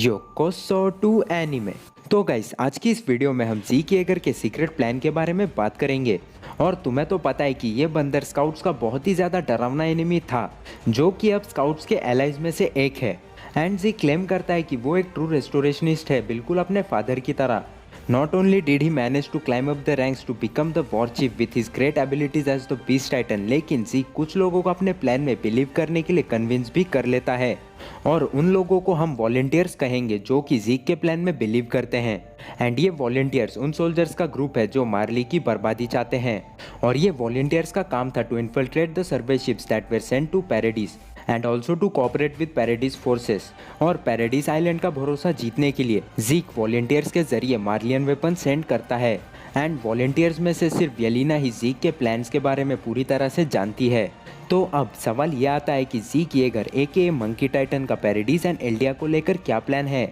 योकोसो to anime. तो guys, आज की इस वीडियो में हम ज़ीक येगर के सीक्रेट प्लान के बारे में बात करेंगे। और तुम्हें तो पता है कि ये बंदर स्काउट्स का बहुत ही ज़्यादा डरावना एनिमी था, जो कि अब स्काउट्स के एलाइज में से एक है। एंड ज़ीक क्लेम करता है कि वो एक ट्रू रेस्टोरेशनिस्ट है, बिल्कुल अपने फादर की तरह। Not only did he manage to climb up the ranks to become the war chief with his great abilities as the Beast Titan, लेकिन ज़ीक कुछ लोगों को अपने प्लान में बिलीव करने के लिए कन्विंस भी कर लेता है। और उन लोगों को हम वॉलेंटियर्स कहेंगे जो कि ज़ीक के प्लान में बिलीव करते हैं। एंड ये वॉलेंटियर्स उन सोल्जर्स का ग्रुप है जो मार्ली की बर्बादी चाहते हैं। और ये वॉलेंटियर्स का काम था to infiltrate the survey ships that were sent to Paradise and also to cooperate with Paradise forces. और पैराडाइज आइलैंड का भरोसा जीतने के लिए ज़ीक वॉलेंटियर्स के जरिए मार्लियन वेपन सेंड करता है। एंड वॉलेंटियर्स में से सिर्फ येलिना ही ज़ीक के प्लान्स के बारे में पूरी तरह से जानती है। तो अब सवाल यह आता है कि ज़ीक येगर एके मंकी टाइटन का पैराडाइज एंड एल्डिया को लेकर क्या प्लान है।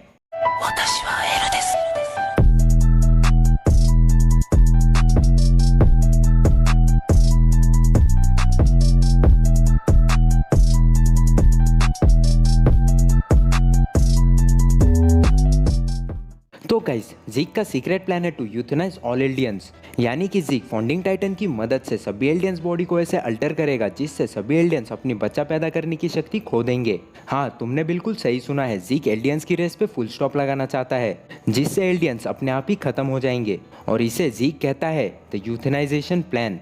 तो गाइस, ज़ीक का सीक्रेट प्लान है टू यूथनाइज ऑल एल्डियंस, यानी कि ज़ीक फाउंडिंग टाइटन की मदद से सभी एल्डियंस बॉडी को ऐसे अल्टर करेगा जिससे सभी एल्डियंस अपनी बच्चा पैदा करने की शक्ति खो देंगे। हाँ, तुमने बिल्कुल सही सुना है, ज़ीक एल्डियंस की रेस पे फुल स्टॉप लगाना चाहता है, जिससे एल्डियंस अपने आप ही खत्म हो जाएंगे। और इसे ज़ीक कहता है द यूथनाइजेशन प्लान।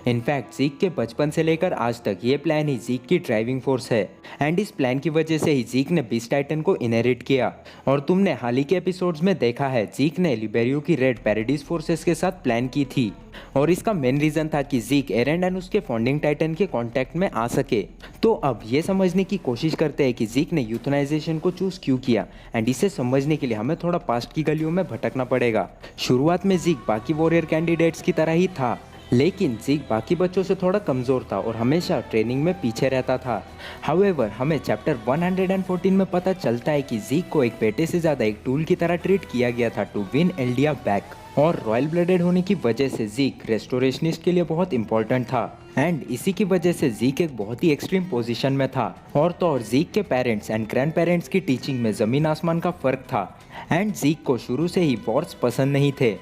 इनफैक्ट ज़ीक के बचपन से लेकर आज तक ये प्लान ही ज़ीक की ड्राइविंग फोर्स है। एंड इस प्लान की वजह से ही ज़ीक ने बीस्ट टाइटन को इनहेरिट किया। और तुमने हाल ही के एपिसोड्स में देखा है, ज़ीक ने लिबेरियो की रेड पैराडाइज फोर्सेस के साथ प्लान की थी। और इसका मेन रीज़न था कि ज़ीक एरेंड एंड उसके फाउंडिंग टाइटन के कांटेक्ट में आ सके। तो अब ये समझने की कोशिश करते हैं कि ज़ीक ने यूथनाइजेशन को चूज़ क्यों किया। एंड इसे समझने के लिए हमें थोड़ा पास्ट की गलियों में भटकना पड़ेगा। शुरुआत में ज़ीक बाकी वॉरियर कैंडिडेट्स की तरह ही था, लेकिन ज़ीक बाकी बच्चों से थोड़ा कमज़ोर था और हमेशा ट्रेनिंग में पीछे रहता था। हाउएवर, हमें चैप्टर 114 में पता चलता है कि ज़ीक को एक बेटे से ज़्यादा एक टूल की तरह ट्रीट किया गया था टू विन एल्डिया बैक। और रॉयल ब्लडेड होने की वजह से ज़ीक रेस्टोरेशनिस्ट के लिए बहुत इंपॉर्टेंट था। एंड इसी की वजह से ज़ीक एक बहुत ही एक्सट्रीम पोजीशन में था। और तो और ज़ीक के पेरेंट्स एंड ग्रैंड पेरेंट्स की टीचिंग में ज़मीन आसमान का फ़र्क था। एंड ज़ीक को शुरू से ही वॉर्स पसंद नहीं थे।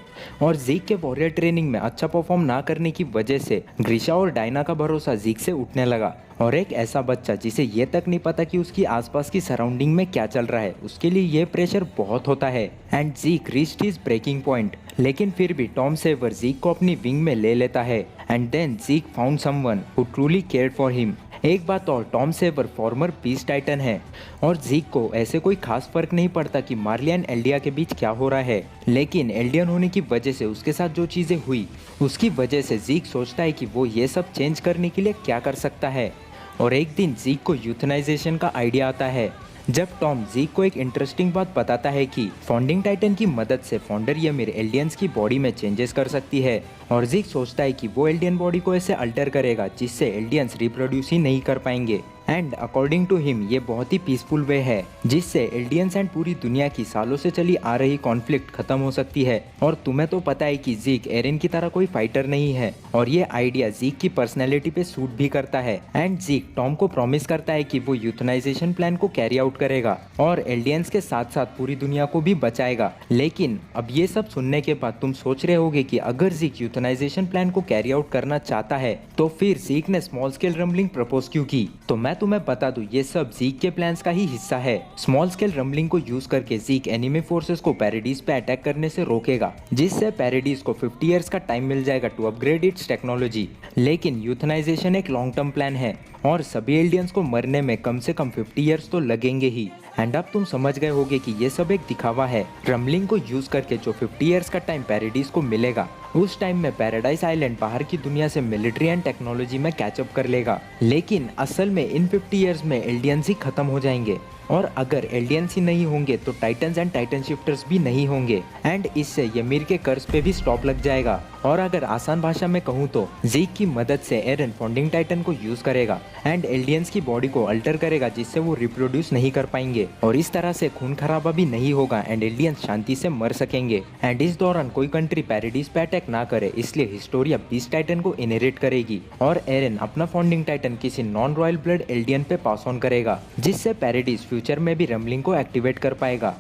और ज़ीक के वॉरियर ट्रेनिंग में अच्छा परफॉर्म ना करने की वजह से ग्रीशा और डायना का भरोसा ज़ीक से उठने लगा। और एक ऐसा बच्चा जिसे ये तक नहीं पता कि उसकी आसपास की सराउंडिंग में क्या चल रहा है, उसके लिए ये प्रेशर बहुत होता है। And Zeke reached his breaking point, लेकिन फिर भी टॉम सेवर ज़ीक को अपनी विंग में ले लेता है। And then Zeke found someone who truly cared for him. एक बात और, Tom Xaver former beast titan है और ज़ीक को ऐसे कोई खास फर्क नहीं पड़ता कि मार्लिया एंड एल्डिया के बीच क्या हो रहा है। लेकिन एल्डियन होने की वजह से उसके साथ जो चीज़ें हुई, उसकी वजह से ज़ीक सोचता है कि वो ये सब चेंज करने के लिए क्या कर सकता है। और एक दिन ज़ीक को यूथनाइजेशन का आइडिया आता है, जब टॉम ज़ीक को एक इंटरेस्टिंग बात बताता है कि फाउंडिंग टाइटन की मदद से फाउंडर ymir एल्डियंस की बॉडी में चेंजेस कर सकती है। और ज़ीक सोचता है कि वो एल्डियन बॉडी को ऐसे अल्टर करेगा जिससे एल्डियंस रिप्रोड्यूस ही नहीं कर पाएंगे। एंड अकॉर्डिंग टू हिम ये बहुत ही पीसफुल वे है जिससे एल्डियंस एंड पूरी दुनिया की सालों से चली आ रही कॉन्फ्लिक्ट खत्म हो सकती है। और तुम्हें तो पता है कि ज़ीक एरेन की तरह कोई फाइटर नहीं है और ये आइडिया ज़ीक की पर्सनैलिटी पे सूट भी करता है। एंड ज़ीक टॉम को प्रॉमिस करता है कि वो यूथनाइजेशन प्लान को कैरी आउट करेगा और एल्डियंस के साथ साथ पूरी दुनिया को भी बचाएगा। लेकिन अब ये सब सुनने के बाद तुम सोच रहे होगे कि अगर ज़ीक यूथनाइजेशन प्लान को कैरी आउट करना चाहता है तो फिर ज़ीक ने स्मॉल स्केल रम्बलिंग प्रपोज क्यों की। तो मैं तुम्हें बता दूं, ये सब ज़ीक के प्लान्स का ही हिस्सा है। स्मॉल स्केल रम्बलिंग को यूज करके ज़ीक एनिमी फोर्सेस को पैराडाइज पे अटैक करने से रोकेगा, जिससे पैराडाइज को 50 इयर्स का टाइम मिल जाएगा टू अपग्रेड इट्स टेक्नोलॉजी। लेकिन यूथनाइजेशन एक लॉन्ग टर्म प्लान है और सभी एल्डियंस को मरने में कम से कम 50 इयर्स तो लगेंगे ही। एंड अब तुम समझ गए होगे कि ये सब एक दिखावा है। रम्बलिंग को यूज करके जो 50 इयर्स का टाइम पैराडाइज को मिलेगा, उस टाइम में पैराडाइज आइलैंड बाहर की दुनिया से मिलिट्री एंड टेक्नोलॉजी में कैचअप कर लेगा। लेकिन असल में इन 50 इयर्स में एल्डियंस ही खत्म हो जाएंगे। और अगर एल्डियंस ही नहीं होंगे तो टाइटन्स एंड टाइटन शिफ्टर्स भी नहीं होंगे। एंड इससे ymir के कर्ज पे भी स्टॉप लग जाएगा। और अगर आसान भाषा में कहूँ तो ज़ीक की मदद से एरन फाउंडिंग टाइटन को यूज करेगा एंड एल्डियंस की बॉडी को अल्टर करेगा जिससे वो रिप्रोड्यूस नहीं कर पाएंगे। और इस तरह से खून खराबा भी नहीं होगा एंड एल्डियंस शांति से मर सकेंगे। एंड इस दौरान कोई कंट्री पैराडाइज पे अटैक अटैक ना करे, इसलिए हिस्टोरिया बीस्ट टाइटन को इनहेरिट करेगी और एरन अपना फाउंडिंग टाइटन किसी नॉन रॉयल ब्लड एल्डियन पे पास ऑन करेगा, जिससे पैराडाइस फ्यूचर में भी रम्बलिंग को एक्टिवेट कर पाएगा।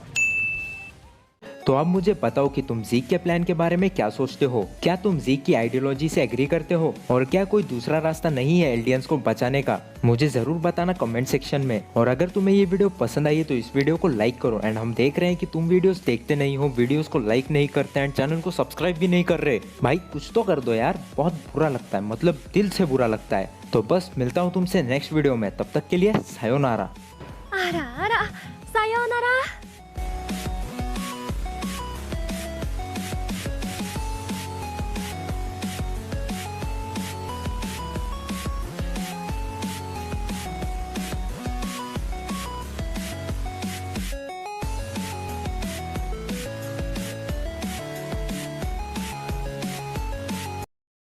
तो अब मुझे बताओ कि तुम जीक के प्लान के बारे में क्या सोचते हो। क्या तुम जीक की आइडियोलॉजी से एग्री करते हो और क्या कोई दूसरा रास्ता नहीं है एल्डियंस को बचाने का? मुझे जरूर बताना कमेंट सेक्शन में। और अगर तुम्हें ये वीडियो पसंद आई है तो इस वीडियो को लाइक करो। एंड हम देख रहे हैं कि तुम वीडियोस देखते नहीं हो, वीडियोस को लाइक नहीं करते एंड चैनल को सब्सक्राइब भी नहीं कर रहे। भाई कुछ तो कर दो यार, बहुत बुरा लगता है, मतलब दिल से बुरा लगता है। तो बस मिलता हूँ तुमसे नेक्स्ट वीडियो में, तब तक के लिए सायोनारा। आ रा, सायोनारा।